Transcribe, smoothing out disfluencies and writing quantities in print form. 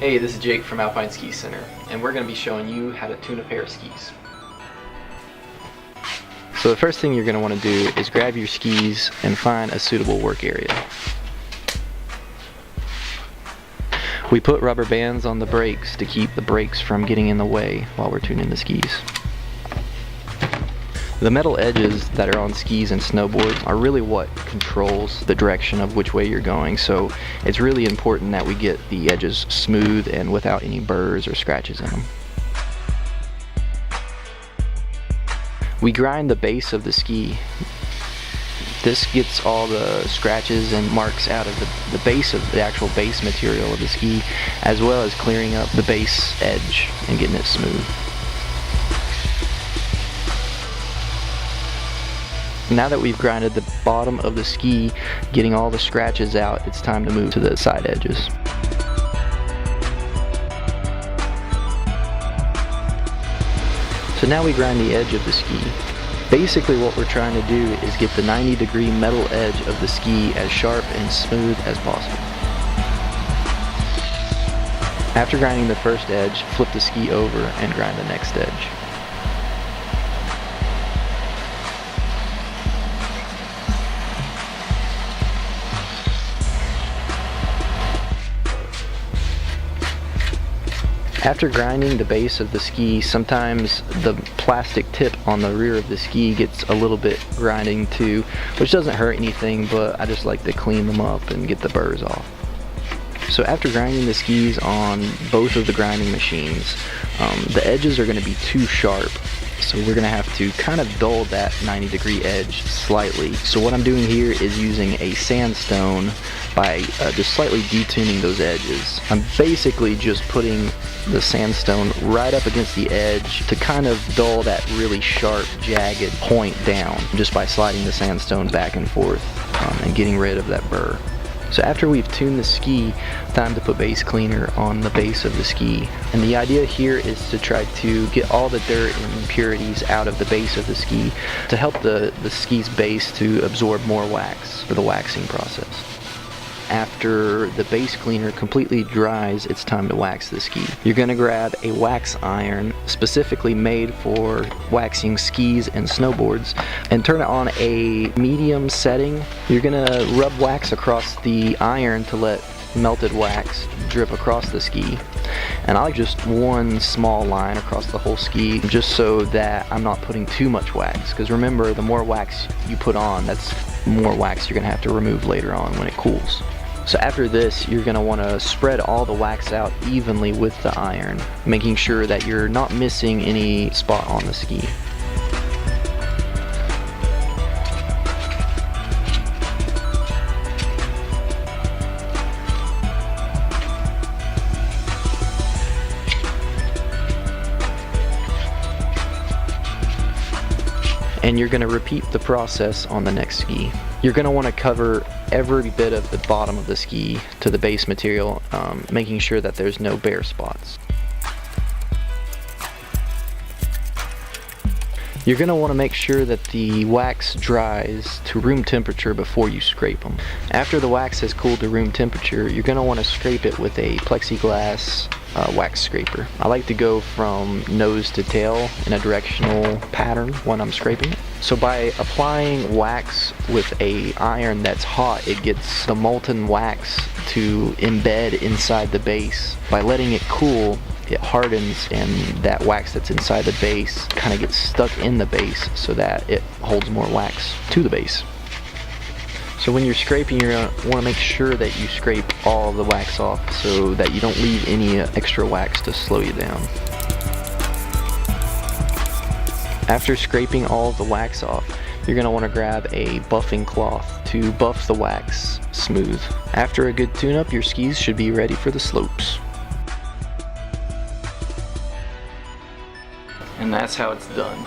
Hey, this is Jake from Alpine Ski Center, and we're going to be showing you how to tune a pair of skis. So the first thing you're going to want to do is grab your skis and find a suitable work area. We put rubber bands on the brakes to keep the brakes from getting in the way while we're tuning the skis. The metal edges that are on skis and snowboards are really what controls the direction of which way you're going, so it's really important that we get the edges smooth and without any burrs or scratches in them. We grind the base of the ski. This gets all the scratches and marks out of the base of the actual base material of the ski, as well as clearing up the base edge and getting it smooth. Now that we've grinded the bottom of the ski, getting all the scratches out, it's time to move to the side edges. So now we grind the edge of the ski. Basically what we're trying to do is get the 90-degree metal edge of the ski as sharp and smooth as possible. After grinding the first edge, flip the ski over and grind the next edge. After grinding the base of the ski, sometimes the plastic tip on the rear of the ski gets a little bit grinding too, which doesn't hurt anything, but I just like to clean them up and get the burrs off. So after grinding the skis on both of the grinding machines, the edges are going to be too sharp, so we're going to have to kind of dull that 90-degree edge slightly. So what I'm doing here is using a sandstone by just slightly detuning those edges. I'm basically just putting the sandstone right up against the edge to kind of dull that really sharp, jagged point down, just by sliding the sandstone back and forth and getting rid of that burr. So after we've tuned the ski, time to put base cleaner on the base of the ski. And the idea here is to try to get all the dirt and impurities out of the base of the ski to help the ski's base to absorb more wax for the waxing process. After the base cleaner completely dries, it's time to wax the ski. You're going to grab a wax iron specifically made for waxing skis and snowboards and turn it on a medium setting. You're going to rub wax across the iron to let melted wax drip across the ski. And I like just one small line across the whole ski, just so that I'm not putting too much wax, because remember, the more wax you put on, that's more wax you're going to have to remove later on when it cools. So after this, you're going to want to spread all the wax out evenly with the iron, making sure that you're not missing any spot on the ski. And you're going to repeat the process on the next ski. You're going to want to cover every bit of the bottom of the ski to the base material, making sure that there's no bare spots. You're going to want to make sure that the wax dries to room temperature before you scrape them. After the wax has cooled to room temperature, you're going to want to scrape it with a plexiglass wax scraper. I like to go from nose to tail in a directional pattern when I'm scraping it. So by applying wax with a iron that's hot, it gets the molten wax to embed inside the base. By letting it cool, it hardens, and that wax that's inside the base kind of gets stuck in the base so that it holds more wax to the base. So when you're scraping, you're going to want to make sure that you scrape all of the wax off so that you don't leave any extra wax to slow you down. After scraping all of the wax off, you're going to want to grab a buffing cloth to buff the wax smooth. After a good tune-up, your skis should be ready for the slopes. And that's how it's done.